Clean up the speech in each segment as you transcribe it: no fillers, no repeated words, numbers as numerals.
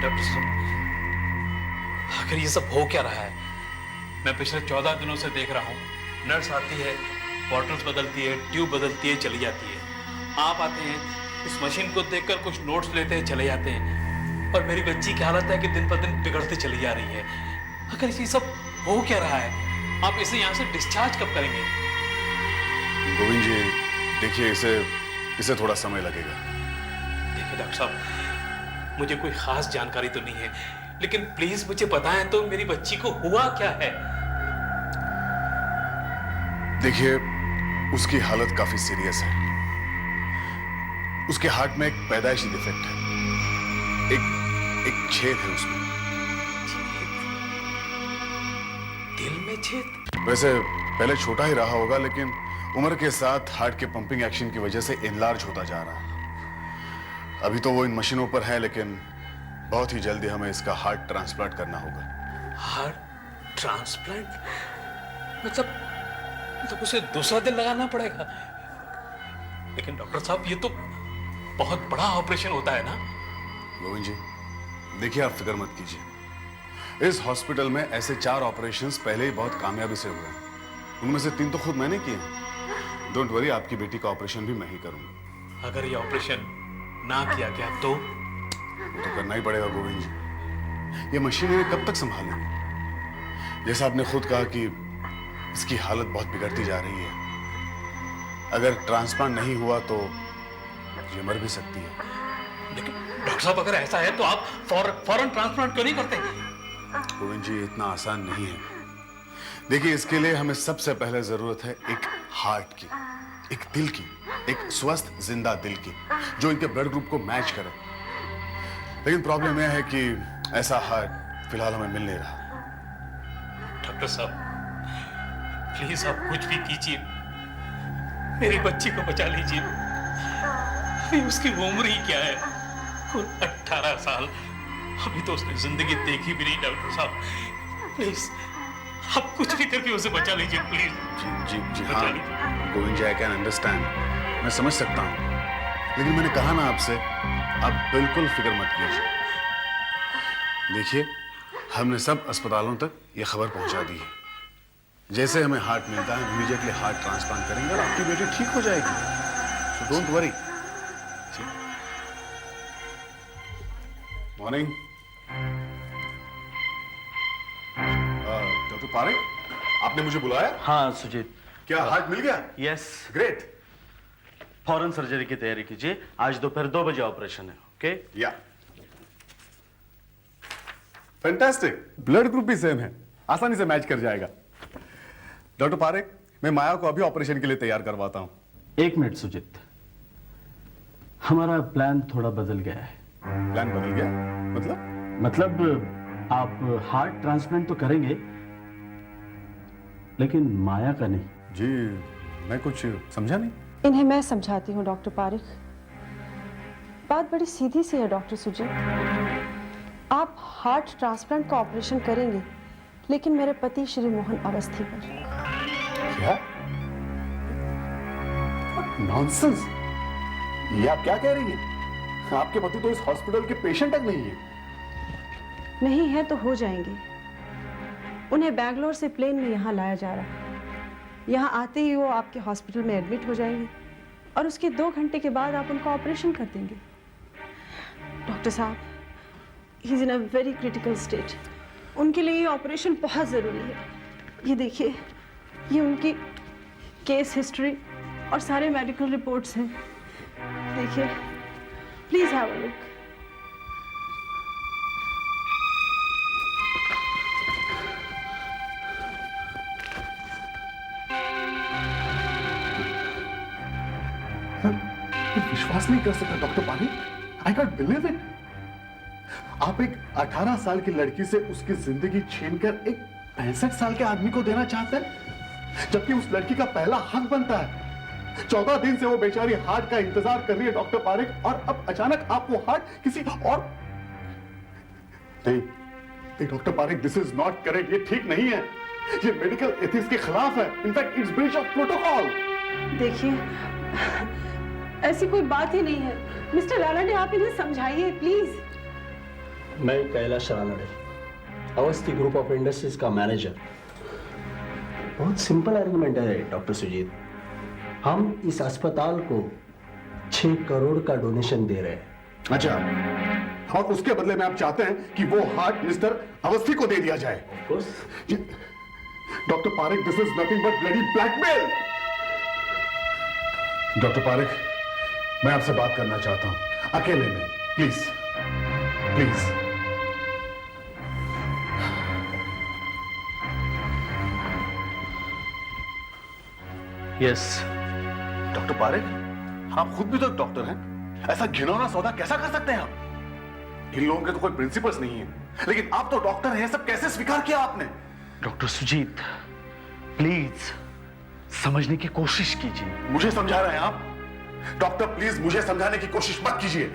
Doctor साहब, आखिर ये सब हो क्या रहा है? मैं पिछले 14 दिनों से देख रहा हूँ, नर्स आती है, बॉटल्स बदलती है, ट्यूब बदलती है, चली जाती है। आप आते हैं, इस मशीन को देखकर कुछ नोट्स लेते हैं, चले जाते हैं। और मेरी बच्ची की हालत है कि दिन पर दिन बिगड़ती चली जा रही है। आखिर ये सब हो क्या रहा है? आप इसे यहाँ से डिस्चार्ज कब करेंगे? गोविंद जी, देखिए इसे थोड़ा समय लगेगा। देखिए डॉक्टर साहब, मुझे कोई खास जानकारी तो नहीं है, लेकिन प्लीज मुझे बताएं तो मेरी बच्ची को हुआ क्या है? देखिए, उसकी हालत काफी सीरियस है। उसके हार्ट में एक पैदाइशी डिफेक्ट है, एक छेद है उसमें। दिल में छेद? वैसे पहले छोटा ही रहा होगा, लेकिन उम्र के साथ हार्ट के पंपिंग एक्शन की वजह से एनलार्ज होता जा रहा है। अभी तो वो इन मशीनों पर है, लेकिन बहुत ही जल्दी हमें इसका हार्ट ट्रांसप्लांट करना होगा। Heart transplant? मतलब उसे दूसरा दिल लगाना पड़ेगा? लेकिन डॉक्टर साहब, ये तो बहुत बड़ा ऑपरेशन होता है ना? गोविंद जी, देखिए आप फिक्र मत कीजिए। इस हॉस्पिटल में ऐसे 4 ऑपरेशंस पहले ही बहुत कामयाबी से हुए हैं। उनमें से 3 तो खुद मैंने किए हैं। डोंट वरी, आपकी बेटी का ऑपरेशन भी मैं ही करूंगा। अगर ये ऑपरेशन ना किया गया तो? वो तो करना ही पड़ेगा गोविंद जी। ये मशीन इन्हें कब तक संभालेंगी? जैसा आपने खुद कहा कि इसकी हालत बहुत बिगड़ती जा रही है। अगर ट्रांसप्लांट नहीं हुआ तो ये मर भी सकती है। लेकिन डॉक्टर साहब, अगर ऐसा है तो आप फौरन ट्रांसप्लांट क्यों नहीं करते? गोविंद जी, इतना आसान नहीं है। देखिए, इसके लिए हमें सबसे पहले जरूरत है एक हार्ट की, एक दिल की, एक स्वस्थ जिंदा दिल की, जो इनके ब्लड ग्रुप को मैच करे। लेकिन प्रॉब्लम यह है कि ऐसा हार्ट फिलहाल हमें मिल नहीं रहा। डॉक्टर साहब, प्लीज आप कुछ भी कीजिए, मेरी बच्ची को बचा लीजिए। अभी उसकी उम्र ही क्या है, कुल 18 साल। अभी तो उसने जिंदगी देखी भी नहीं। डॉक्टर साहब, प्लीज आप कुछ भी करके उसे बचा लीजिए, प्लीज। जी हाँ गोविंद जी, आई कैन अंडरस्टैंड, मैं समझ सकता हूँ। लेकिन मैंने कहा ना आपसे, आप बिल्कुल फिक्र मत कीजिए। देखिए, हमने सब अस्पतालों तक ये खबर पहुंचा दी है। जैसे हमें हार्ट मिलता है, इमीडिएटली हार्ट ट्रांसप्लांट करेंगे और आपकी बेटी ठीक हो जाएगी। So don't worry. Morning. Doctor Parekh, आपने मुझे बुलाया? हाँ सुजीत। क्या हार्ट मिल गया? यस। ग्रेट। फौरन सर्जरी की तैयारी कीजिए। आज दोपहर 2 बजे ऑपरेशन है। ओके? या फैंटास्टिक। ब्लड ग्रुप भी सेम है, आसानी से मैच कर जाएगा। डॉक्टर पारेख, मैं माया को अभी ऑपरेशन के लिए तैयार करवाता हूं। 1 मिनट सुजीत, हमारा प्लान थोड़ा बदल गया है। प्लान बदल गया? मतलब आप हार्ट ट्रांसप्लांट तो करेंगे, लेकिन माया का नहीं। जी, मैं कुछ समझा नहीं। इन्हें मैं समझाती हूँ डॉक्टर पारिक। बात बड़ी सीधी सी है डॉक्टर सुजीत। आप हार्ट ट्रांसप्लांट का ऑपरेशन करेंगे, लेकिन मेरे पति श्री मोहन अवस्थी पर। क्या? नॉनसेंस! ये आप क्या कह रही हैं? आपके पति तो इस हॉस्पिटल के पेशेंट तक नहीं है। नहीं है तो हो जाएंगे। उन्हें बैंगलोर से प्लेन में यहाँ लाया जा रहा है। यहाँ आते ही वो आपके हॉस्पिटल में एडमिट हो जाएंगे और उसके 2 घंटे के बाद आप उनका ऑपरेशन कर देंगे। डॉक्टर साहब, he is in a very critical stage. उनके लिए ये ऑपरेशन बहुत ज़रूरी है। ये देखिए, ये उनकी केस हिस्ट्री और सारे मेडिकल रिपोर्ट्स हैं। देखिए, प्लीज हैव अ लुक। विश्वास नहीं कर सकता doctor Parik. I can't believe it. आप एक 18 साल की लड़की से उसकी जिंदगी छीनकर एक 65 साल के आदमी को देना चाहते हैं, जबकि उस लड़की का पहला हक बनता है। 14 दिन से वो बेचारी हार्ट का इंतजार कर रही है डॉक्टर पारिक, और अब अचानक आप वो हार्ट किसी और। नहीं doctor Parik, this is not correct. ये ठीक नहीं है, ये मेडिकल एथिक्स के खिलाफ है। In fact it's breach of protocol. देखिए, ऐसी कोई बात ही नहीं है। मिस्टर लालाडे, आप इन्हें समझाइए प्लीज। मैं Kailash Ranade, Awasthi group of industries का मैनेजर। बहुत सिंपल आर्गुमेंट है डॉक्टर सुजीत। हम इस अस्पताल को 6 करोड़ का डोनेशन दे रहे हैं। अच्छा, और उसके बदले में आप चाहते हैं कि वो हार्ट मिस्टर अवस्थी को दे दिया जाए? Of course. Doctor Parekh, this is nothing but bloody blackmail. Doctor Parekh, मैं आपसे बात करना चाहता हूं अकेले में, please please. Yes. Doctor Parekh, आप खुद भी तो एक डॉक्टर हैं। ऐसा घिनौना सौदा कैसा कर सकते हैं आप? इन लोगों के तो कोई प्रिंसिपल्स नहीं है, लेकिन आप तो डॉक्टर हैं। सब कैसे स्वीकार किया आपने? डॉक्टर सुजीत, प्लीज समझने की कोशिश कीजिए। मुझे समझा रहे हैं आप? डॉक्टर प्लीज मुझे समझाने की कोशिश मत कीजिए।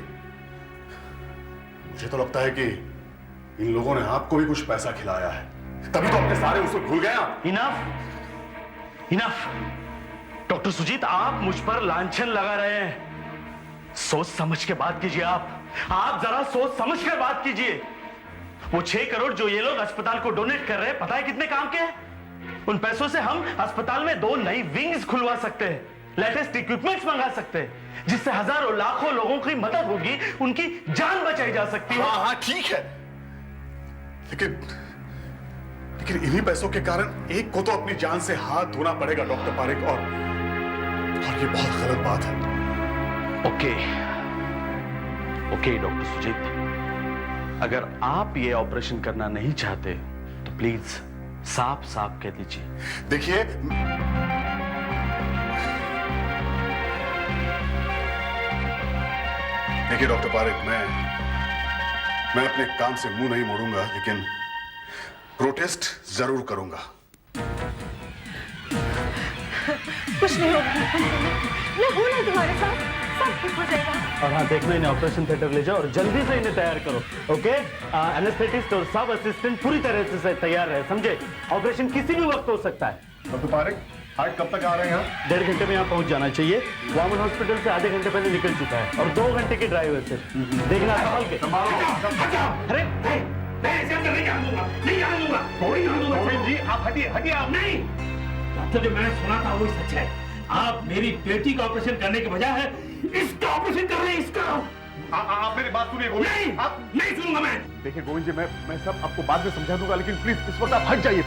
मुझे तो लगता है कि इन लोगों ने आपको भी कुछ पैसा खिलाया है, तभी तो अपने सारे उसूल भूल गए आप। Enough enough. डॉक्टर सुजीत, आप मुझ पर लांछन लगा रहे हैं। सोच समझ के बात कीजिए। आप जरा सोच समझ कर बात कीजिए। वो 6 करोड़ जो ये लोग अस्पताल को डोनेट कर रहे हैं, पता है कितने काम के हैं? उन पैसों से हम अस्पताल में 2 नई विंग्स खुलवा सकते हैं, लेटेस्ट इक्विपमेंट्स मंगा सकते हैं, जिससे हजारों लाखों लोगों की मदद होगी, उनकी जान बचाई जा सकती है। हाँ ठीक है, लेकिन इन्हीं पैसों के कारण एक को तो अपनी जान से हाथ धोना पड़ेगा डॉक्टर पारेख, और ये बहुत गलत बात है। ओके डॉक्टर सुजीत, अगर आप ये ऑपरेशन करना नहीं चाहते तो प्लीज साफ साफ कह दीजिए। देखिए, डॉक्टर पारेख, मैं अपने काम से मुंह नहीं मोड़ूंगा, लेकिन प्रोटेस्ट जरूर करूंगा। कुछ नहीं होगा, मैं हूं ना तुम्हारे साथ, सब ठीक हो जाएगा। और हाँ, देखना इन्हें ऑपरेशन थिएटर ले जाओ और जल्दी से इन्हें तैयार करो। ओके? एनेस्थेटिस्ट और सब असिस्टेंट पूरी तरह से तैयार रहे, समझे? ऑपरेशन किसी भी वक्त हो सकता है। डॉक्टर पारेख, हार्ट कब तक आ रहे हैं यहाँ? 1.5 घंटे में यहाँ पहुंच जाना चाहिए। वामन हॉस्पिटल से आधे घंटे पहले निकल चुका है और 2 घंटे के ड्राइव है सिर्फ। देखना संभाल के। अरे मैं इसे अंदर नहीं जाने दूंगा, नहीं जाने दूंगा, नहीं जाने दूंगा। गोविंद जी, आप हटिए आप। नहीं, डॉक्टर, जो मैंने सुना था वही सच है। आप मेरी बेटी का ऑपरेशन करने के बजाय इसका ऑपरेशन कर रहे हैं, इसका। आप मेरी बात सुनिए गोविंद। नहीं, आप नहीं सुनूंगा मैं। देखिए गोविंद जी, मैं सब आपको बाद में समझा दूंगा, लेकिन प्लीज इस वक्त आप हट जाइए।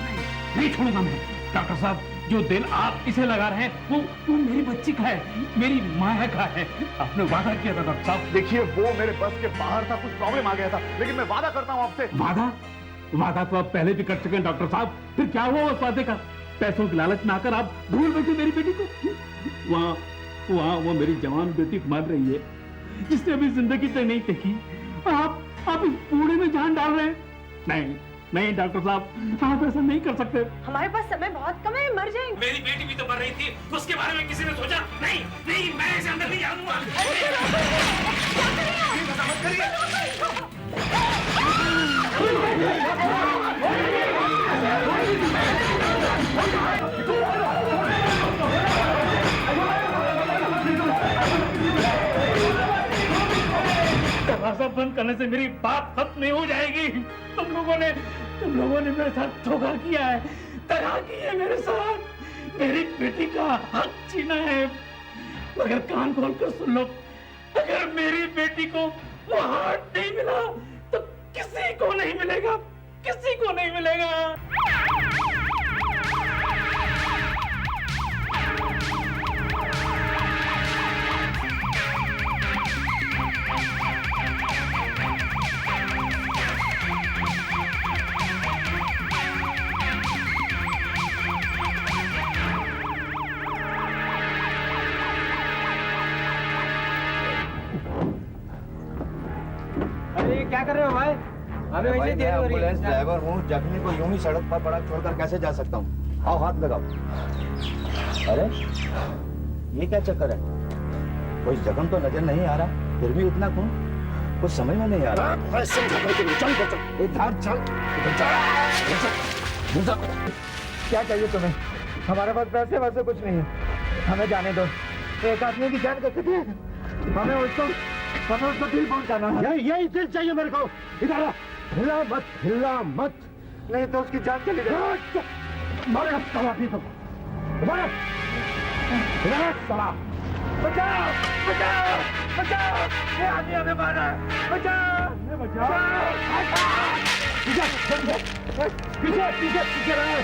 नहीं छोड़ूंगा मैं। डॉक्टर साहब, जो दिल आप इसे लगा रहे हैं वो मेरी बच्ची का है, मेरी माया का है। आपने वादा किया था डॉक्टर साहब। देखिए, वो मेरे बस के बाहर था, कुछ प्रॉब्लम आ गया था, लेकिन मैं वादा करता हूँ आपसे। वादा तो आप पहले भी कर चुके हैं डॉक्टर साहब। फिर क्या हुआ उस वादे का? पैसों की लालच में आकर आप भूल बैठे मेरी बेटी को। वहाँ वो मेरी जवान बेटी मर रही है, जिसने अभी जिंदगी तक नहीं देखी। आप इस बूढ़े में जान डाल रहे हैं। नहीं डॉक्टर साहब, आप ऐसा नहीं कर सकते। हमारे पास समय बहुत कम है, मर जाएंगे। मेरी बेटी भी तो मर रही थी, उसके बारे में किसी ने सोचा? नहीं, मैं इसे अंदर नहीं जाऊंगा। दरवाजा बंद करने से मेरी बात खत्म नहीं हो जाएगी। तुम लोगों ने मेरे साथ धोखा किया है, दगा की है मेरे साथ। मेरी बेटी का हक छीना है। मगर कान खोलकर सुन लो, अगर मेरी बेटी को वो हार्ट नहीं मिला तो किसी को नहीं मिलेगा, किसी को नहीं मिलेगा। अरे क्या कर रहे हो भाई? हमें वैसे देर हो रही है। ड्राइवर हूँ, जख्मी को यूं ही सड़क पर पड़ा छोड़कर कैसे जा सकता हूँ? आओ हाथ लगाओ। अरे ये क्या चक्कर है? कोई जख्म तो नजर नहीं आ रहा, फिर भी इतना खून, कुछ समझ में नहीं आ रहा। क्या चाहिए तुम्हें? हमारे पास पैसे वैसे कुछ नहीं है, हमें जाने दो। एक आदमी की जान कैसे दी? हमें उसको हमें उसको दिल पहुंचाना है। यही दिल चाहिए मेरे को। इधर आ। हिला मत नहीं तो उसकी जान चली जाएगी। मारे साला भी तो मारे साला। बचाओ बचाओ बचाओ, ये आदमी हमें मारा है। बचाओ बचाओ। पीछे पीछे पीछे रहे।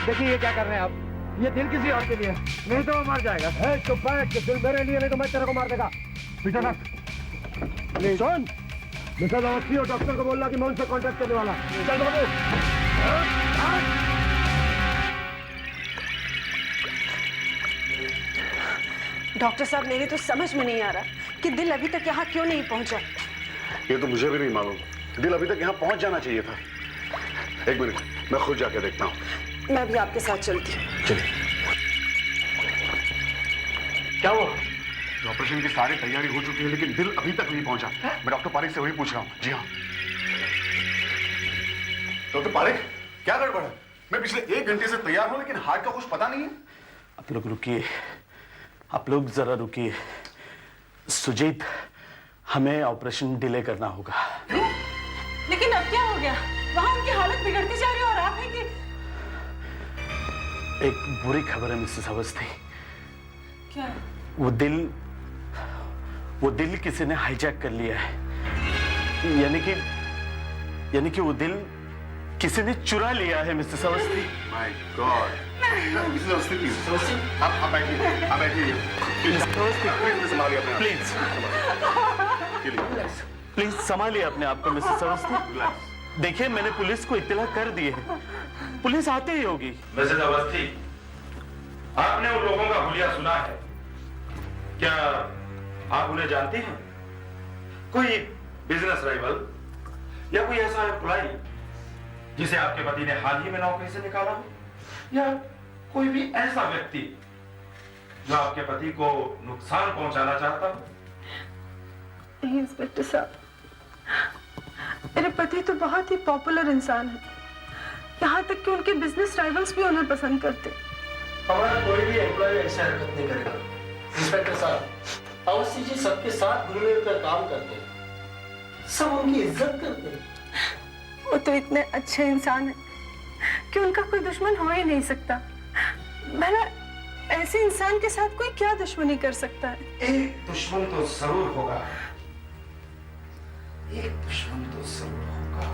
देखिए ये क्या कर रहे हैं आप, ये दिल किसी और के लिए, नहीं तो वो मर जाएगा। चुप बैठ, दिल मेरे लिए नहीं तो मैं तेरे को मार देगा। पीछे रख। सुन, मिसेज अवस्थी और डॉक्टर को बोलना कि मैं उनसे कांटेक्ट करने वाला। चल बाबू। डॉक्टर साहब, मेरी तो समझ में नहीं आ रहा कि दिल अभी तक यहाँ क्यों नहीं पहुँचा। ये तो मुझे भी नहीं मालूम। दिल अभी तक यहाँ पहुँच जाना चाहिए था। एक मिनट, मैं खुद जाके देखता हूँ। मैं भी आपके साथ चलती हूँ। चलिए। क्या हुआ? ऑपरेशन की सारी तैयारी हो चुकी है लेकिन दिल अभी तक नहीं पहुंचा। मैं डॉक्टर पारिक से वही पूछ रहा हूँ। जी हाँ डॉक्टर पारिक, क्या गड़बड़ है? मैं पिछले 1 घंटे से तैयार हूँ लेकिन हार्ट का कुछ पता नहीं है। आप लोग रुकिए, आप लोग जरा रुकिए। सुजीत, हमें ऑपरेशन डिले करना होगा। लेकिन अब क्या हो गया? वहाँ उनकी हालत बिगड़ती जा रही है और आप हैं कि एक बुरी खबर है मिसेस अवस्थी। क्या? वो दिल किसी ने हाईजैक कर लिया है। यानी कि वो दिल किसी ने चुरा लिया है Mrs Awasthi. My God. Mrs Awasthi please, आप बैठिए, आप बैठिए। प्लीज संभालिए अपने आप। प्लीज संभालिए अपने आप को मिसेस अवस्थी। देखिए, मैंने पुलिस को इत्तला कर दी है, पुलिस आती ही होगी। मिसेस अवस्थी, आपने उन लोगों का हुलिया सुना है? क्या आप उन्हें जानती हैं? कोई बिजनेस राइवल या कोई ऐसा एम्प्लॉय जिसे आपके पति ने हाल ही में नौकरी से निकाला हो, या कोई भी ऐसा व्यक्ति जो आपके पति को नुकसान पहुंचाना चाहता हो? नहीं इंस्पेक्टर साहब, मेरे पति तो बहुत ही पॉपुलर इंसान है। यहाँ तक कि उनके बिजनेस राइवल्स भी उन्हें पसंद करते। हमारा कोई भी एम्प्लॉय ऐसा हरकत नहीं करेगा। इंस्पेक्टर साहब, अवस्थी जी सबके साथ घुल मिल कर काम करते हैं, सब उनकी इज्जत करते हैं। वो तो इतने अच्छे इंसान हैं कि उनका कोई दुश्मन हो ही नहीं सकता। भला ऐसे इंसान के साथ कोई क्या दुश्मनी कर सकता है? एक दुश्मन तो जरूर होगा, एक दुश्मन तो जरूर होगा।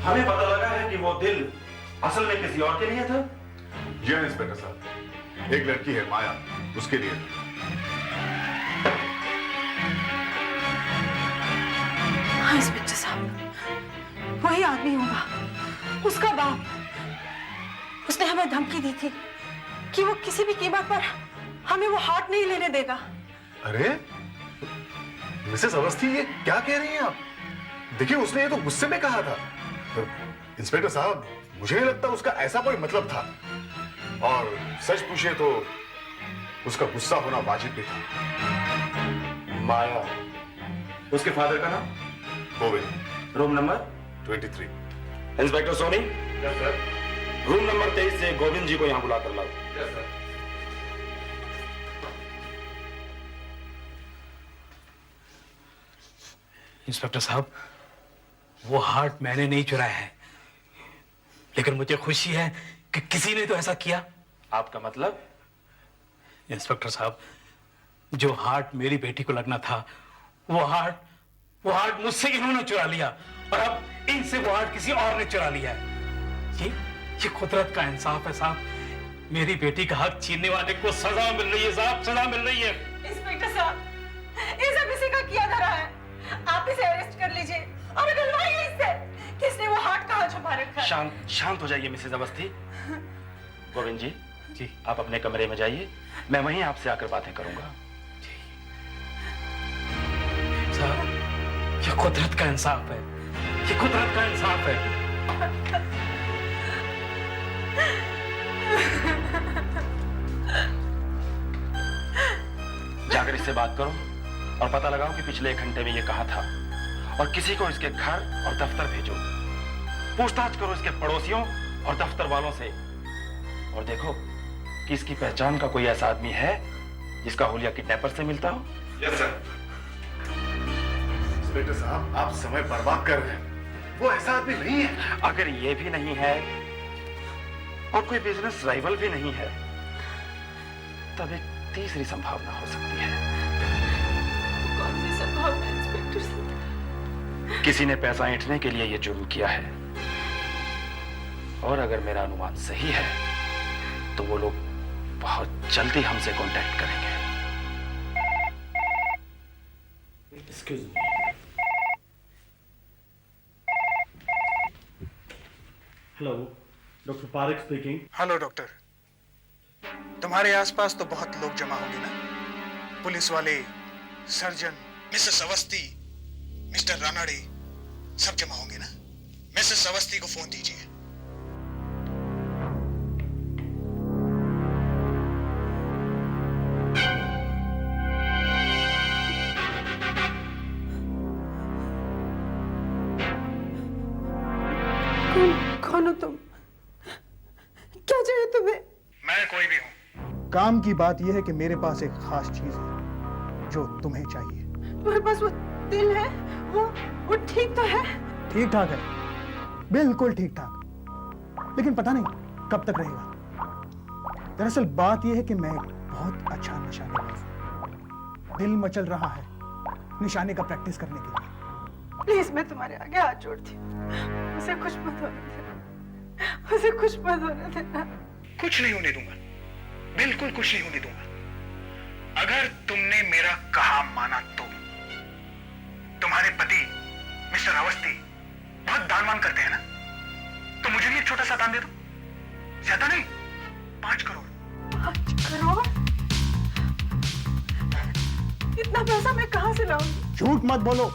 हमें पता लगा है कि वो दिल असल में किसी और के लिए था। जी हाँ इंस्पेक्टर साहब, एक लड़की है माया, उसके लिए। हाँ इंस्पेक्टर साहब, वही आदमी होगा, उसका बाप। उसने हमें धमकी दी थी कि वो किसी भी कीमत पर हमें वो हार्ट नहीं लेने देगा। अरे मिसेस अवस्थी, ये क्या कह रही हैं आप? देखिए, उसने ये तो गुस्से में कहा था। इंस्पेक्टर साहब, मुझे नहीं लगता उसका ऐसा कोई मतलब था, और सच पूछे तो उसका गुस्सा होना वाजिब भी था। माया, उसके फादर का नाम? Govind. Room number 23। Inspector Soni. Yes sir. Room number 23 से गोविंद जी को यहां बुला कर लाओ। Yes sir. इंस्पेक्टर साहब, वो हार्ट मैंने नहीं चुराया है, लेकिन मुझे खुशी है कि किसी ने तो ऐसा किया। आपका मतलब? इंस्पेक्टर साहब, जो हार्ट मेरी बेटी को लगना था, वो हार्ट मुझसे इन्होंने चुरा लिया, और अब इनसे वो हार्ट किसी और ने चुरा लिया है। ये कुदरत का इंसाफ है साहब। मेरी बेटी का हक छीनने वाले को सजा मिल रही है साहब, सजा मिल रही है। इंस्पेक्टर साहब, ये सब इसी का किया धरा है। आप इसे अरेस्ट कर लीजिए और निकलवाइए इससे कि इसने वो हार्ट कहाँ छुपा रखा है। शांत हो जाइए मिसेज अवस्थी। गोविंद जी, जी आप अपने कमरे में जाइए, मैं वहीं आपसे आकर बातें करूंगा। साहब, ये कुदरत का इंसाफ है, ये कुदरत का इंसाफ है। जाकर इससे बात करो और पता लगाओ कि पिछले 1 घंटे में ये कहाँ था, और किसी को इसके घर और दफ्तर भेजो। पूछताछ करो इसके पड़ोसियों और दफ्तर वालों से, और देखो कि इसकी पहचान का कोई ऐसा आदमी है जिसका हुलिया किडनैपर से मिलता हो? Yes sir. इंस्पेक्टर साहब, आप समय बर्बाद कर रहे हैं। वो ऐसा आदमी नहीं है। अगर ये भी नहीं है और कोई बिजनेस राइवल भी नहीं है, तब एक तीसरी संभावना हो सकती है। कौन सी संभावना इंस्पेक्टर साहब? किसी ने पैसा ऐंठने के लिए ये जुर्म किया है, और अगर मेरा अनुमान सही है तो वो लोग बहुत जल्दी हमसे कांटेक्ट करेंगे। Excuse me. Hello, doctor Parekh speaking. Hello doctor, तुम्हारे आसपास तो बहुत लोग जमा होंगे ना? पुलिस वाले, surgeon, Mrs Awasthi, mister Ranade, सब जमा होंगे ना? मिसेस अवस्थी को फोन दीजिए। कौन हो तुम? क्या चाहिए तुम्हें? मैं कोई भी हूं। काम की बात यह है कि मेरे पास एक खास चीज है जो तुम्हें चाहिए। तुम्हारे पास वो दिल है? वो ठीक तो है? ठीक ठाक है, बिल्कुल ठीक ठाक, लेकिन पता नहीं कब तक रहेगा। दरअसल बात यह है कि मैं एक बहुत अच्छा निशानेबाज हूं। दिल मचल रहा है निशाने का प्रैक्टिस करने के लिए। प्लीज, मैं तुम्हारे आगे हाथ जोड़ती हूँ, उसे कुछ मत होने देना, उसे कुछ मत होने देना। कुछ नहीं होने दूंगा, बिल्कुल कुछ नहीं होने दूंगा। अगर तुमने मेरा कहा माना तो। तुम्हारे पति मिस्टर अवस्थी बहुत दान करते हैं ना, तो मुझे भी एक छोटा सा दान दे दो। ज्यादा नहीं, 5 करोड़। 5 करोड़? इतना पैसा मैं कहां से लाऊंगी? झूठ मत बोलो,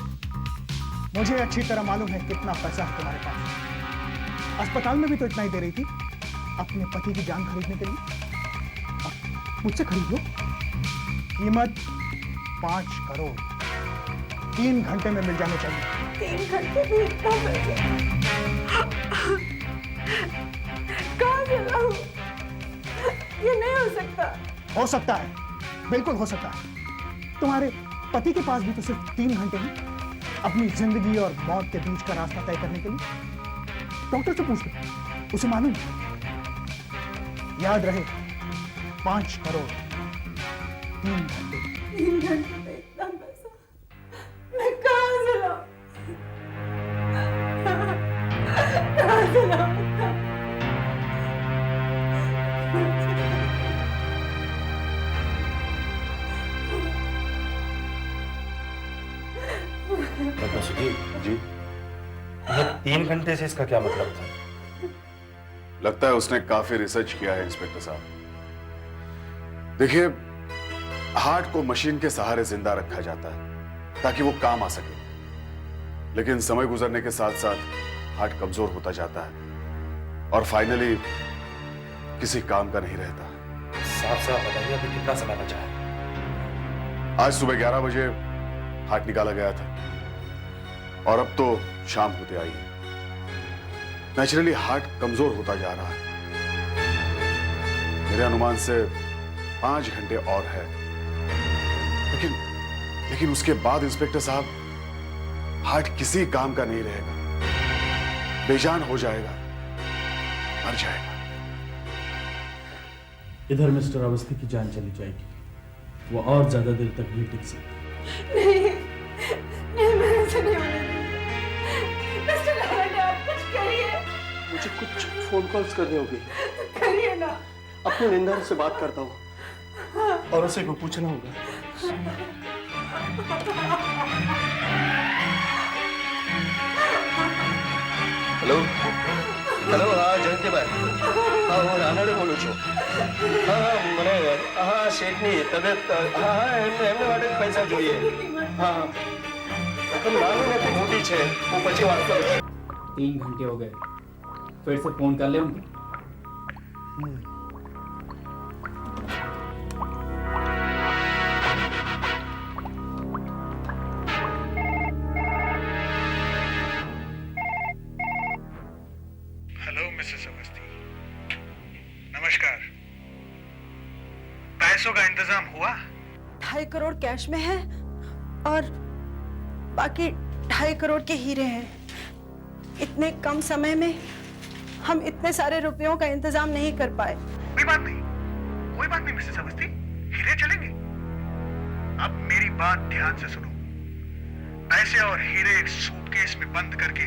मुझे अच्छी तरह मालूम है कितना पैसा है तुम्हारे पास। अस्पताल में भी तो इतना ही दे रही थी अपने पति की जान खरीदने के लिए। अब मुझसे खरीद लो। कीमत 5 करोड़। 3 घंटे में मिल जाने चाहिए। 3 घंटे में इतना पैसा कहां से लाऊं? ये नहीं हो सकता। हो सकता है, बिल्कुल हो सकता है। तुम्हारे पति के पास भी तो सिर्फ 3 घंटे हैं अपनी जिंदगी और मौत के बीच का रास्ता तय करने के लिए। डॉक्टर से पूछ लो, उसे मालूम है। याद रहे, 5 करोड़, 3 घंटे। 3 घंटे में इतना पैसा मैं कहां से लाऊं? कहां से लाऊं? डॉक्टर सुजीत जी, ये 3 घंटे से इसका क्या मतलब था? लगता है उसने काफी रिसर्च किया है इंस्पेक्टर साहब। देखिए, हार्ट को मशीन के सहारे जिंदा रखा जाता है ताकि वो काम आ सके, लेकिन समय गुजरने के साथ साथ हार्ट कमजोर होता जाता है और फाइनली किसी काम का नहीं रहता। साफ साफ बताइए, अभी कितना समय बचा है? आज सुबह 11 बजे हार्ट निकाला गया था और अब तो शाम होते आई है। नेचुरली हार्ट कमजोर होता जा रहा है। मेरे अनुमान से 5 घंटे और है, लेकिन उसके बाद इंस्पेक्टर साहब हार्ट किसी काम का नहीं रहेगा, बेजान हो जाएगा, मर जाएगा। इधर मिस्टर अवस्थी की जान चली जाएगी, वो और ज्यादा देर तक नहीं टिक सकती। नहीं, मैं ऐसे नहीं होने दूंगी। मिस्टर रानाडे, आप कुछ करिए। मुझे कुछ फोन कॉल्स करने होंगे। करिए ना। अपने निंदा से बात करता हूँ और उसे को पूछना होगा। हेलो हेलो, हाँ जयंती भाई, हाँ હું રાનાડે બોલું છું। હા મને હા શેઠની તબિયત, હા એમને માટે પૈસા જોઈએ। હા પણ નાની નથી, મોટી છે, હું પછી વાત કરું। 3 घंटे हो गए, फिर से फोन कर ले उनको। हेलो मिसेस अवस्थी, नमस्कार। पैसों का इंतजाम हुआ? 2.5 करोड़ कैश में है और बाकी 2.5 करोड़ के हीरे हैं। इतने कम समय में हम इतने सारे रुपयों का इंतजाम नहीं कर पाए। कोई बात नहीं मिसेस अवस्थी, हीरे चलेंगे। अब मेरी बात ध्यान से सुनो। पैसे और हीरे एक सूटकेस में बंद करके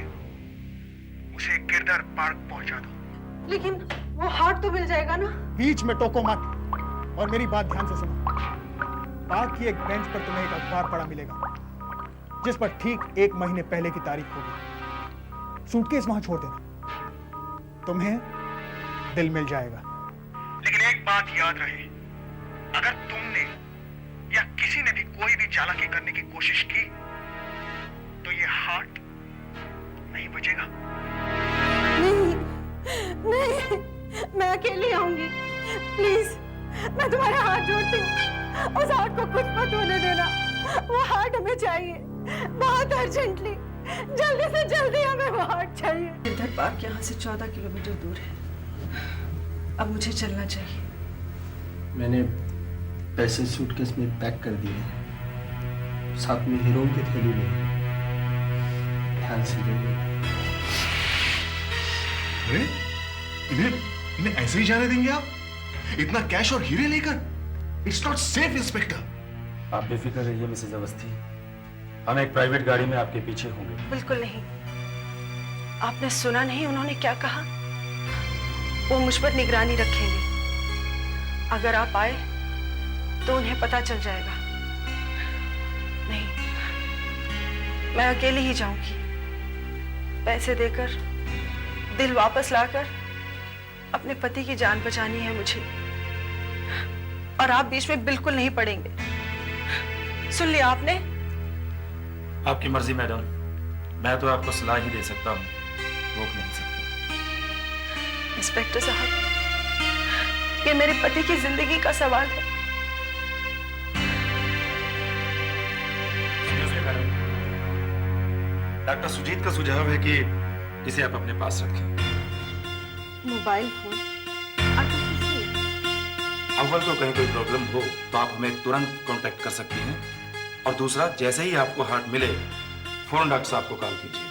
उसे गिरधर पार्क पहुंचा दो। लेकिन वो हार्ट तो मिल जाएगा ना? बीच में टोको मत और मेरी बात ध्यान से सुनो। पार्क की एक बेंच पर तुम्हें एक अखबार पड़ा मिलेगा जिस पर ठीक 1 महीने पहले की तारीख होगी। सूटकेस वहां छोड़ देना, तुम्हें दिल मिल जाएगा। लेकिन एक बात याद रहे, अगर तुमने या किसी ने भी कोई भी चालाकी करने की कोशिश की तो ये हार्ट नहीं बचेगा। नहीं, मैं अकेली आऊंगी। प्लीज, मैं तुम्हारे हाथ जोड़ती हूँ, उस हार्ट को कुछ मत होने देना। वो हार्ट हमें चाहिए, बहुत अर्जेंटली, जल्दी से जल्दी हमें वो हार्ट चाहिए। गिरधर पार्क यहाँ से 14 किलोमीटर दूर है। अब मुझे चलना चाहिए। मैंने पैसे सूटकेस में पैक कर दिए, साथ में हीरों की थैली में। ध्यान से जाइए। अरे इन्हें ऐसे ही जाने देंगे आप? इतना कैश और हीरे लेकर? It's not safe inspector. आप बेफिक्र रहिए मिसेज अवस्थी, हम एक प्राइवेट गाड़ी में आपके पीछे होंगे। बिल्कुल नहीं। आपने सुना नहीं उन्होंने क्या कहा? वो मुझ पर निगरानी रखेंगे। अगर आप आए तो उन्हें पता चल जाएगा। नहीं, मैं अकेली ही जाऊंगी। पैसे देकर दिल वापस लाकर अपने पति की जान बचानी है मुझे, और आप बीच में बिल्कुल नहीं पड़ेंगे। सुन लिया आपने? आपकी मर्जी मैडम, मैं तो आपको सलाह ही दे सकता हूँ, रोक नहीं सकता। इंस्पेक्टर साहब, ये मेरे पति की जिंदगी का सवाल है। डॉक्टर सुजीत का सुझाव है कि इसे आप अपने पास रखें। मोबाइल फोन आखिर किसने? अव्वल तो कहीं कोई प्रॉब्लम हो तो आप हमें तुरंत कांटेक्ट कर सकती हैं, और दूसरा, जैसे ही आपको हार्ट मिले फौरन डॉक्टर साहब को कॉल कीजिए।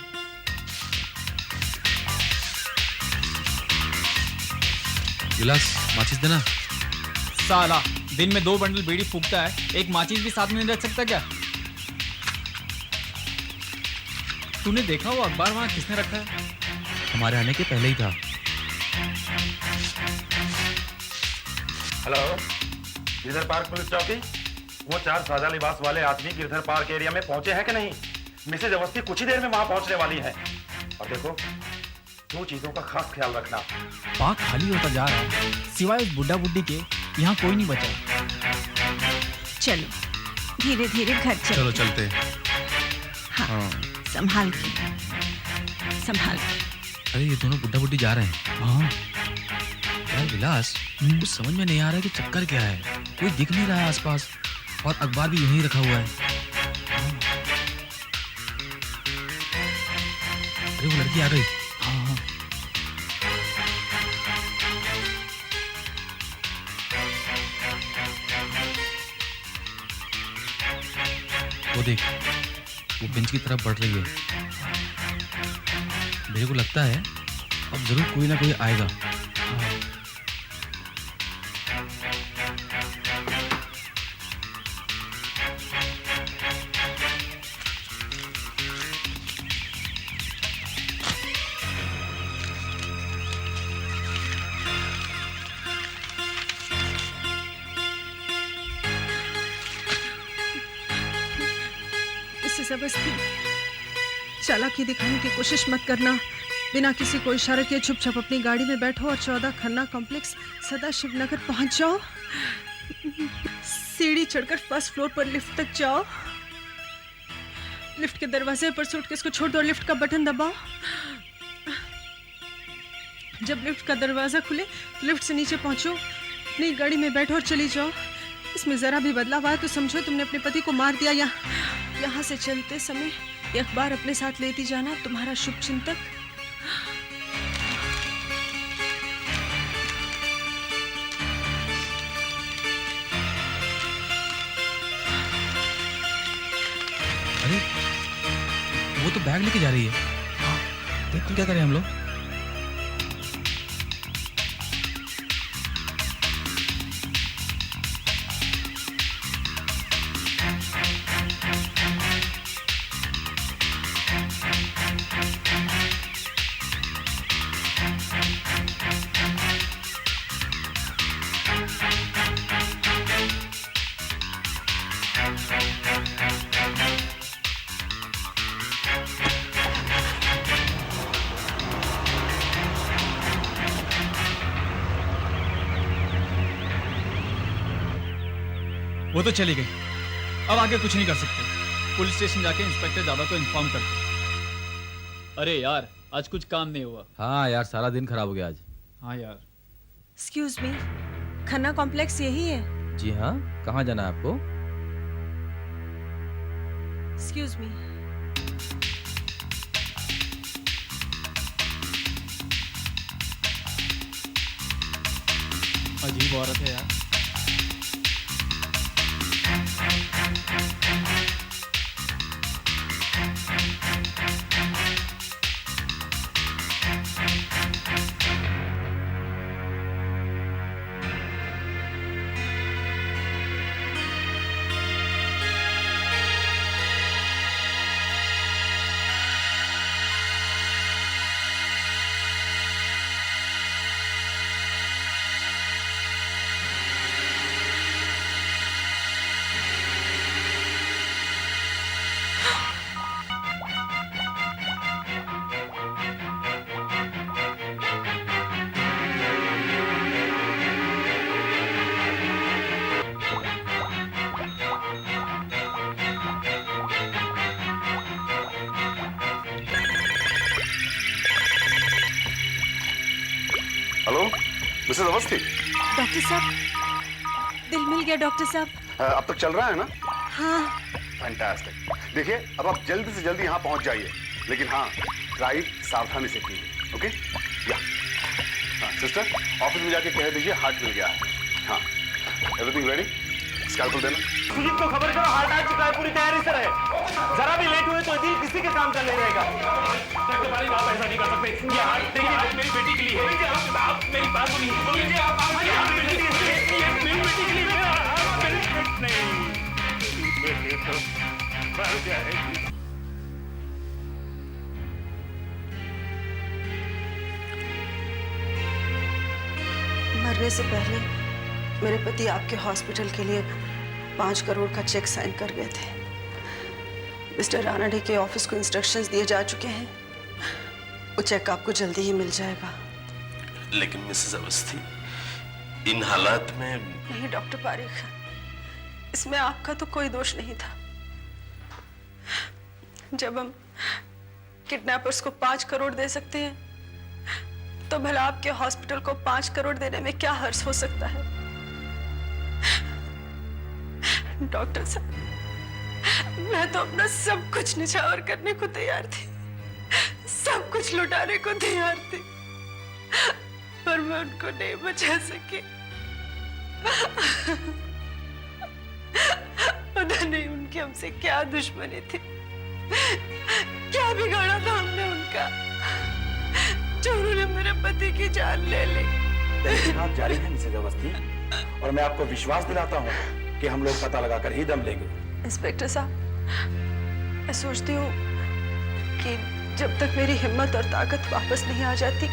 गिलास माचिस देना। साला दिन में 2 बंडल बीड़ी फूकता है, एक माचिस भी साथ में नहीं रख सकता क्या? तूने देखा वो अखबार वहां किसने रखा है? हमारे आने के पहले ही था। हेलो, गिरधर पार्क पुलिस चौकी। वो 4 सादा लिबास वाले आदमी गिरधर पार्क एरिया में पहुंचे हैं कि नहीं? मिसेज अवस्थी कुछ ही देर में वहां पहुंचने वाली है। और देखो, 2 चीजों का खास ख्याल रखना। पार्क खाली होता जा रहा है, सिवाय उस बुड्ढा बुड्ढी के यहाँ कोई नहीं बचा। चलो धीरे धीरे घर चलो चलते। हाँ, संभाल के। अरे ये दोनों बुड्ढा बुड्ढी जा रहे हैं। हाँ यार विलास, कुछ समझ में नहीं आ रहा है कि चक्कर क्या है। कोई दिख नहीं रहा है आसपास, और अखबार भी यूं ही रखा हुआ है। अरे वो लड़की आ गई। हाँ, वो देख, वो बेंच की तरफ बढ़ रही है। मेरे को लगता है अब जरूर कोई ना कोई आएगा। जबरदस्ती चालाकी दिखाने की कोशिश मत करना। बिना किसी को इशारा किए चुपचाप अपनी गाड़ी में बैठो और 14 खन्ना कॉम्प्लेक्स सदाशिव नगर पहुंच जाओ। सीढ़ी चढ़कर 1st फ्लोर पर लिफ्ट तक जाओ। लिफ्ट के दरवाजे पर सूटकेस को छोड़ दो और लिफ्ट का बटन दबाओ। जब लिफ्ट का दरवाजा खुले तो लिफ्ट से नीचे पहुंचो, अपनी गाड़ी में बैठो और चली जाओ। इसमें जरा भी बदलाव आया तो समझो तुमने अपने पति को मार दिया। यहाँ से चलते समय ये अखबार अपने साथ लेती जाना, तुम्हारा शुभ चिंतक। अरे वो तो बैग लेके जा रही है। तो क्या करें हम लोग? वो तो चली गई, अब आगे कुछ नहीं कर सकते। पुलिस स्टेशन जाके इंस्पेक्टर जावा को इन्फॉर्म करते। अरे यार आज कुछ काम नहीं हुआ। हाँ यार, सारा दिन खराब हो गया आज। हाँ यार। एक्सक्यूज मी, खन्ना कॉम्प्लेक्स यही है? जी हाँ, कहाँ जाना है आपको? Excuse me. अजीब औरत है यार। Hello Mrs Awasthi. डॉक्टर साहब, दिल मिल गया डॉक्टर साहब। अब तक चल रहा है ना? हाँ। फैंटास्टिक। देखिए अब आप जल्दी से जल्दी यहाँ पहुँच जाइए, लेकिन हाँ ड्राइव सावधानी से कीजिए। ओके या सिस्टर, ऑफिस में जाके कह दीजिए हार्ट मिल गया है। हाँ, एवरीथिंग रेडी? स्कैल्पल देना। सुजीत को खबर करो, हार्ट आ चुका है, पूरी तैयारी से रहे। जरा भी लेट हुए तो दिल किसी के काम का नहीं रहेगा। तुम्हारी बात ऐसा नहीं कर सकते। ये हार्ट देखिए, हार्ट मेरी बेटी के लिए है। आप मेरी बात सुनिए। ये मेरी बेटी के लिए नहीं, बेटी तो मर जाएगी। मरने से पहले मेरे पति आपके हॉस्पिटल के लिए 5 करोड़ का चेक साइन कर गए थे। मिस्टर रानडे के ऑफिस को इंस्ट्रक्शंस दिए जा चुके हैं, वो चेक आपको जल्दी ही मिल जाएगा। लेकिन मिसेस अवस्थी, इन हालात में... नहीं डॉक्टर पारिक, इसमें आपका तो कोई दोष नहीं था। जब हम किडनैपर्स को 5 करोड़ दे सकते हैं, तो भला आपके हॉस्पिटल को 5 करोड़ देने में क्या हर्ज हो सकता है? डॉक्टर साहब, मैं तो अपना सब कुछ निछावर करने को तैयार थी, सब कुछ लुटाने को तैयार थी, पर मैं उनको नहीं बचा सकी। पता नहीं उनकी हमसे क्या दुश्मनी थी, क्या बिगाड़ा था हमने उनका, चोरों ने मेरे पति की जान ले ली। तहकीकात जारी है मिसेस अवस्थी, और मैं आपको विश्वास दिलाता हूँ कि हम लोग पता लगाकर ही दम लेंगे। इंस्पेक्टर साहब, मैं सोचती हूँ कि जब तक मेरी हिम्मत और ताकत वापस नहीं आ जाती,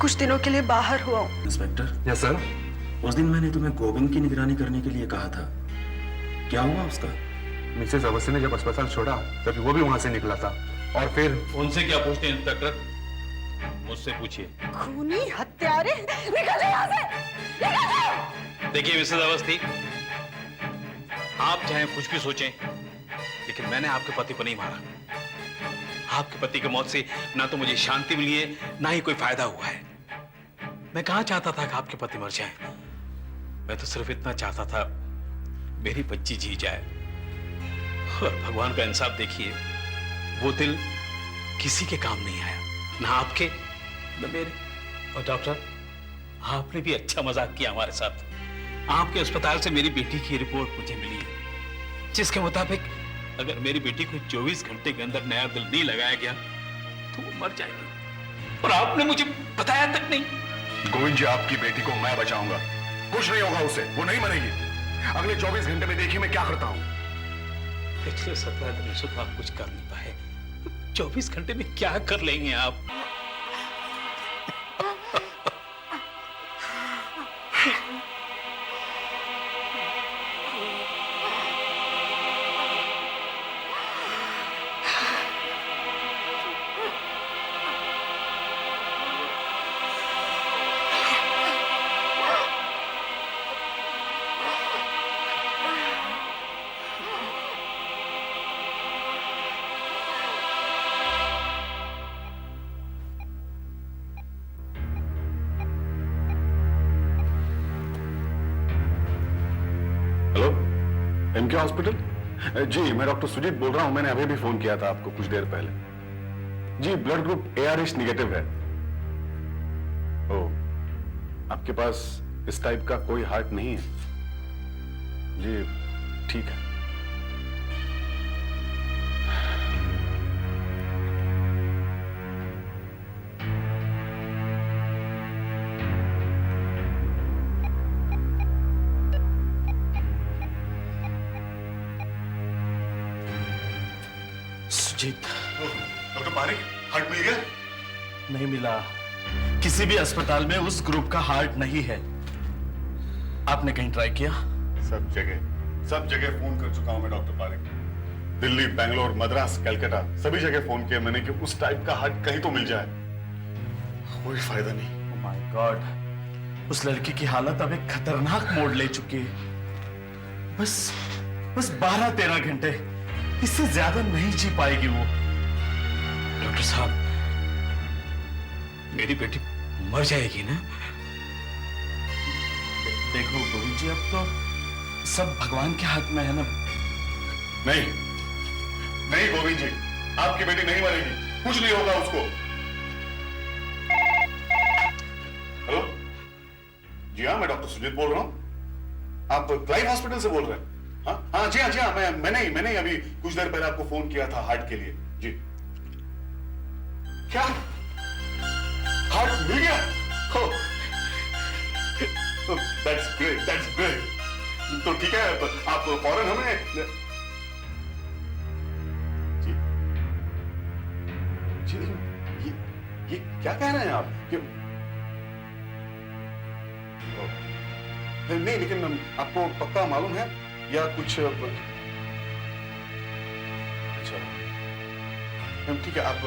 कुछ दिनों के लिए बाहर हुआ हूँ। इंस्पेक्टर। Yes sir. उस दिन मैंने तुम्हें गोविंद की निगरानी करने के लिए कहा था, क्या हुआ उसका? मिसेस अवस्थी ने जब अस्पताल छोड़ा तभी वो भी वहां से निकला था, और फिर... उनसे क्या पूछते हैं इंस्पेक्टर, मुझसे पूछिए। खूनी हत्यारे, निकल यहाँ से, निकल जाओ। देखिए मिसेस अवस्थी, आप चाहे कुछ भी सोचें, लेकिन मैंने आपके पति को नहीं मारा। आपके पति की मौत से ना तो मुझे शांति मिली है, ना ही कोई फायदा हुआ है। मैं कहाँ चाहता था कि आपके पति मर जाए, मैं तो सिर्फ इतना चाहता था मेरी बच्ची जी जाए। और भगवान का इंसाफ देखिए, वो दिल किसी के काम नहीं आया, ना आपके न मेरे। और डॉक्टर, आपने भी अच्छा मजाक किया हमारे साथ। आपके अस्पताल से मेरी बेटी की रिपोर्ट मुझे मिली है, जिसके मुताबिक अगर मेरी बेटी को 24 घंटे के अंदर नया दिल नहीं लगाया गया तो वो मर जाएगी, और आपने मुझे बताया तक नहीं। गोविंद जी, आपकी बेटी को मैं बचाऊंगा, कुछ नहीं होगा उसे, वो नहीं मरेगी। अगले 24 घंटे में देखिए मैं क्या करता हूं। पिछले 17 दिनों से तो आप कुछ कर नहीं पाए, 24 घंटे में क्या कर लेंगे आप? MK hospital? जी, मैं डॉक्टर सुजीत बोल रहा हूं। मैंने अभी भी फोन किया था आपको कुछ देर पहले। जी, ब्लड ग्रुप ARH निगेटिव है। ओ, आपके पास इस टाइप का कोई हार्ट नहीं है? जी, ठीक है। डॉक्टर पारिक, हार्ट मिल गया? नहीं मिला। किसी भी अस्पताल में उस ग्रुप का हार्ट नहीं है। आपने कहीं ट्राई किया? सब जगह फोन कर चुका हूं मैं डॉक्टर पारिक। दिल्ली, बेंगलोर, मद्रास, कलकत्ता, सभी जगह फोन किया मैंने कि उस टाइप का हार्ट कहीं तो मिल जाए। कोई फायदा नहीं। ओह माय गॉड, उस लड़की की हालत अब एक खतरनाक मोड़ ले चुकी है। बस 12-13 घंटे, इससे ज्यादा नहीं जी पाएगी वो। डॉक्टर साहब, मेरी बेटी मर जाएगी ना? देखो गोविंद जी, अब तो सब भगवान के हाथ में है ना। नहीं गोविंद जी, आपकी बेटी नहीं मरेगी, कुछ नहीं होगा उसको। हेलो जी हाँ, मैं डॉक्टर सुजीत बोल रहा हूं। आप क्लाइव हॉस्पिटल से बोल रहे हैं? हाँ जी हाँ, मैंने अभी कुछ देर पहले आपको फोन किया था हार्ट के लिए। जी, क्या हार्ट मिल गया? That's great. तो ठीक है, आप फौरन हमें। जी ये क्या कह रहे हैं आप? नहीं, लेकिन आपको पक्का मालूम है या कुछ? अच्छा, ठीक है, आप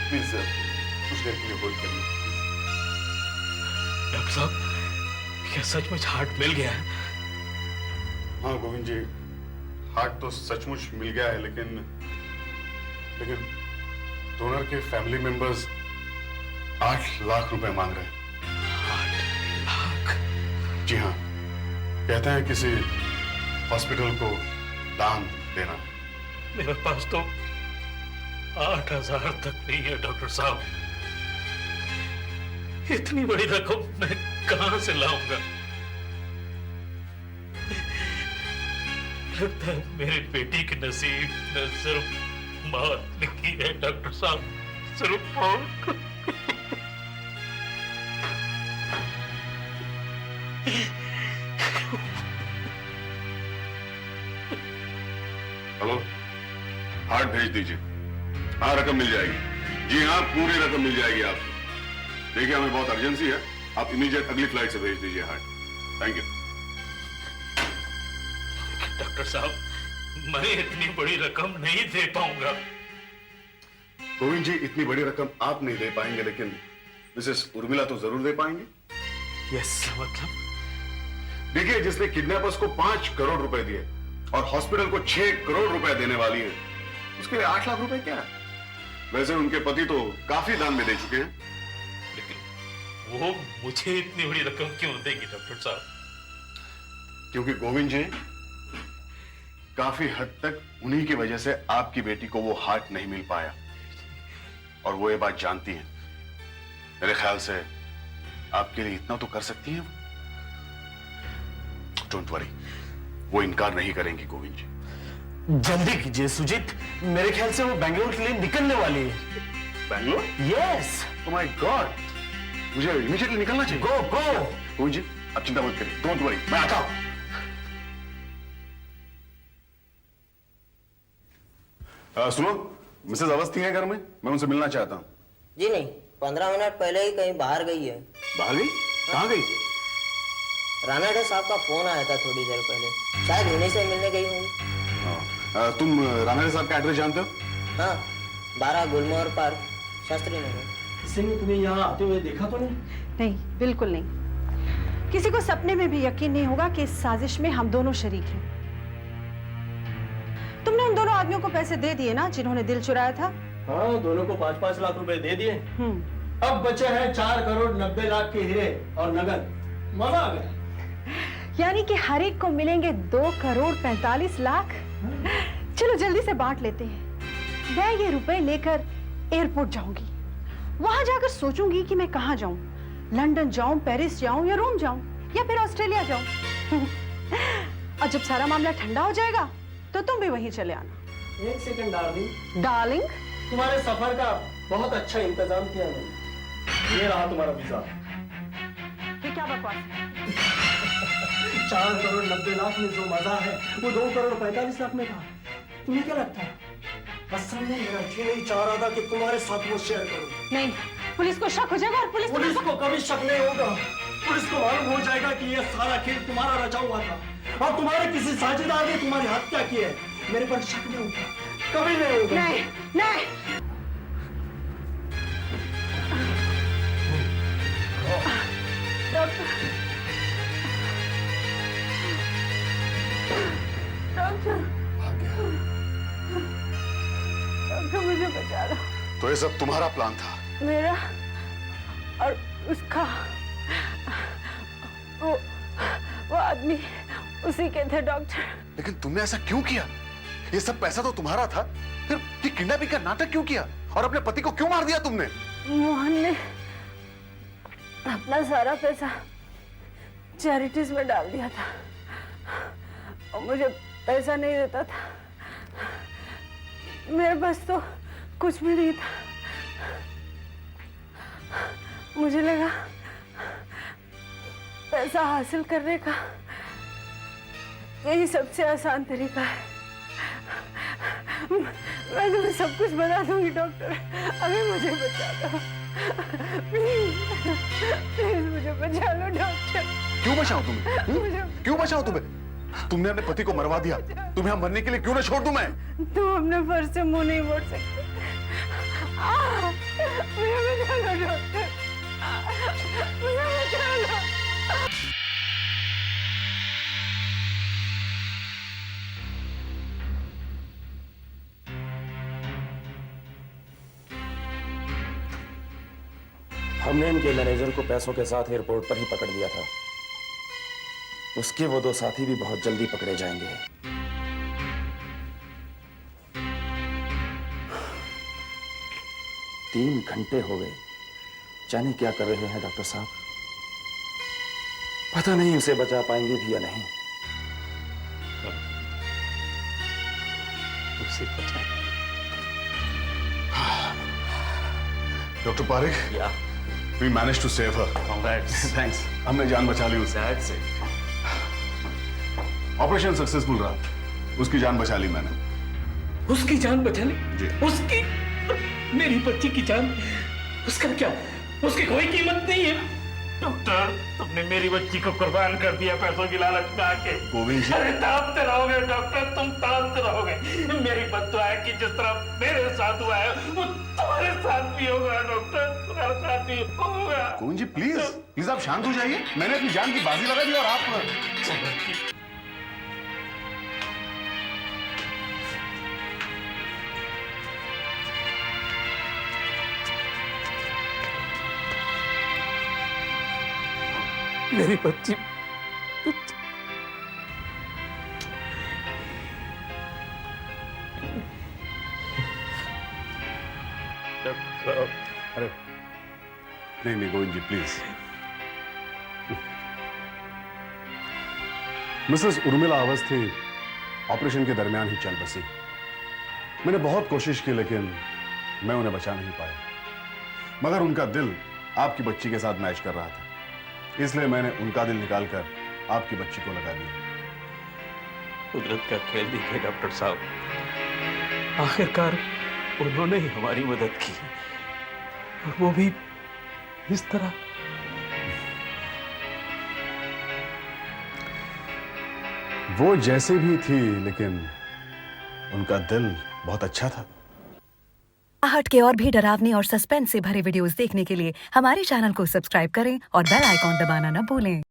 प्लीज कुछ देर के लिए होल्ड करिए। डॉक्टर साहब, क्या सचमुच हार्ट मिल गया है? हाँ गोविंद जी, हार्ट तो सचमुच मिल गया है, लेकिन डोनर के फैमिली मेंबर्स 8 लाख रुपए मांग रहे हैं। 8 लाख? जी हाँ, कहते हैं किसी हॉस्पिटल को दान देना। मेरे पास तो 8,000 तक नहीं है डॉक्टर साहब। इतनी बड़ी रकम मैं कहां से लाऊंगा? लगता है मेरी बेटी के नसीब में सिर्फ मौत लिखी है डॉक्टर साहब, सिर्फ मौत। हेलो, हार्ट भेज दीजिए। हाँ, रकम मिल जाएगी। जी हाँ, पूरी रकम मिल जाएगी आपको। देखिए, हमें बहुत अर्जेंसी है, आप इमीडिएट अगली फ्लाइट से भेज दीजिए हार्ट। Thank you. डॉक्टर साहब, मैं इतनी बड़ी रकम नहीं दे पाऊंगा। गोविंद जी, इतनी बड़ी रकम आप नहीं दे पाएंगे, लेकिन मिसेस उर्मिला तो जरूर दे पाएंगे। यस, मतलब? देखिए, जिसने किडनैपर्स को 5 करोड़ रुपए दिए और हॉस्पिटल को 6 करोड़ रुपए देने वाली है, उसके लिए 8 लाख रुपए क्या है? वैसे उनके पति तो काफी दान में दे चुके हैं। लेकिन वो मुझे इतनी बड़ी रकम क्यों देगी डॉक्टर साहब? क्योंकि गोविंद जी, काफी हद तक उन्हीं की वजह से आपकी बेटी को वो हार्ट नहीं मिल पाया, और वो ये बात जानती हैं। मेरे ख्याल से आपके लिए इतना तो कर सकती हैं। डोंट वरी, वो इनकार नहीं करेंगी गोविंद जी। जल्दी कीजिए सुजीत, मेरे ख्याल से वो बेंगलोर के लिए निकलने वाली है। Bangalore? Yes. Oh my God, मुझे इमीडिएटली निकलना चाहिए। गो गो। गोविंद जी आप चिंता मत करिए, डोंट वरी, मैं आता हूं। सुनो, मिसेस अवस्थी हैं घर में, मैं उनसे मिलना चाहता हूँ। जी नहीं, 15 मिनट पहले ही कहीं बाहर गई है। बाहर गई? कहाँ गई? रानाडे साहब का फोन आया था थोड़ी देर पहले, शायद उन्हीं से मिलने गई होंगी। तुम रानाडे साहब का एड्रेस जानते हो? हाँ, 12 गुलमोहर पार्क, शास्त्री नगर। किसी ने तुम्हें यहाँ आते हुए देखा तो नहीं? नहीं, बिल्कुल नहीं। किसी को सपने में भी यकीन नहीं होगा कि इस साजिश में हम दोनों शरीक हैं। तुमने उन दोनों आदमियों को पैसे दे दिए ना, जिन्होंने दिल चुराया था? हाँ, दोनों को 5-5 लाख रुपए दे दिए। अब बचे हैं 4 करोड़ 90 लाख के हीरे और नगद। मजा आ गया। यानी कि हर एक को मिलेंगे 2 करोड़ 45 लाख। चलो जल्दी से बांट लेते हैं। मैं ये रुपए लेकर एयरपोर्ट जाऊंगी, वहां जाकर सोचूंगी कि मैं कहाँ जाऊं, लंदन जाऊं, पेरिस जाऊं या रोम जाऊं या फिर ऑस्ट्रेलिया जाऊं। और जब सारा मामला ठंडा हो जाएगा तो तुम भी वहीं चले आना। 1 सेकंड डार्लिंग। डार्लिंग? तुम्हारे सफर का बहुत अच्छा इंतजाम किया मैंने। ये रहा तुम्हारा वीजा। ये क्या बकवास है? 4 करोड़ 90 लाख में जो मजा है वो 2 करोड़ 45 लाख में था। तुम्हें क्या लगता है? असल में मेरा जी नहीं चाह रहा था कि तुम्हारे साथ वो शेयर करूं। नहीं, पुलिस को शक हो जाएगा और पुलिस को कभी शक नहीं होगा। पुलिस को मालूम हो जाएगा कि ये सारा खेल तुम्हारा रचा हुआ था और तुम्हारे किसी साझेदार ने तुम्हारी हत्या की है। मेरे पर शक नहीं होगा, कभी नहीं होगा। नहीं, नहीं। डॉक्टर, मुझे बचा लो। तो ये सब तुम्हारा प्लान था? मेरा और उसका। वो आदमी उसी के थे डॉक्टर। लेकिन तुमने ऐसा क्यों किया? ये सब पैसा तो तुम्हारा था, फिर ये किडनैपिंग का नाटक क्यों किया और अपने पति को क्यों मार दिया तुमने? मोहन ने अपना सारा पैसा चैरिटीज में डाल दिया था और मुझे पैसा नहीं देता था। मेरे पास तो कुछ भी नहीं था। मुझे लगा पैसा हासिल करने का यही सबसे आसान तरीका है। मैं तुम्हें सब कुछ बता दूंगी डॉक्टर, अभी मुझे बचा लो। प्लीज मुझे बचा लो डॉक्टर। क्यों बचाऊं तुम्हें? क्यों बचाऊं तुम्हें? तुमने अपने पति को मरवा दिया, तुम्हें हम मरने के लिए क्यों ना छोड़ दूं मैं? तुम अपने फर्ज से मुंह नहीं मोड़ सकते। मुझे बचा लो डॉक्टर, मुझे बचा लो। हमने इनके मैनेजर को पैसों के साथ एयरपोर्ट पर ही पकड़ लिया था। उसके वो 2 साथी भी बहुत जल्दी पकड़े जाएंगे। तीन घंटे हो गए, जाने क्या कर रहे हैं डॉक्टर साहब। पता नहीं उसे बचा पाएंगे भी या नहीं। उसे बचाएंगे। Doctor Parik, we managed to save her. Congrats. Thanks. हमने जान बचा ली उससे। That's it. ऑपरेशन सक्सेसफुल रहा, उसकी जान बचा ली मैंने। उसकी जान बचा ली? जी। उसकी, मेरी बच्ची की जान, उसका क्या? उसकी कोई कीमत नहीं है। डॉक्टर, तुमने मेरी बच्ची को कुर्बान कर दिया पैसों की लालच में आके। गोविंद जी। अरे तड़पते रहोगे डॉक्टर, तुम तड़पते रहोगे। मेरी बद्दुआ है कि जिस तरह मेरे साथ हुआ है वो तुम्हारे साथ भी होगा डॉक्टर, तुम्हारे साथ भी होगा। गोविंद जी प्लीज आप शांत हो जाइए। मैंने अपनी जान की बाजी लगा दी और आप मेरी बच्ची अरे नहीं Govind ji please. Mrs Urmila Awasthi operation के दरमियान ही चल बसी। मैंने बहुत कोशिश की लेकिन मैं उन्हें बचा नहीं पाया, मगर उनका दिल आपकी बच्ची के साथ मैच कर रहा था, इसलिए मैंने उनका दिल निकालकर आपकी बच्ची को लगा दिया। कुदरत का खेल देखिए डॉक्टर साहब, आखिरकार उन्होंने ही हमारी मदद की, और वो भी इस तरह। वो जैसे भी थी लेकिन उनका दिल बहुत अच्छा था। आहट के और भी डरावनी और सस्पेंस से भरे वीडियोस देखने के लिए हमारे चैनल को सब्सक्राइब करें और बेल आइकॉन दबाना न भूलें।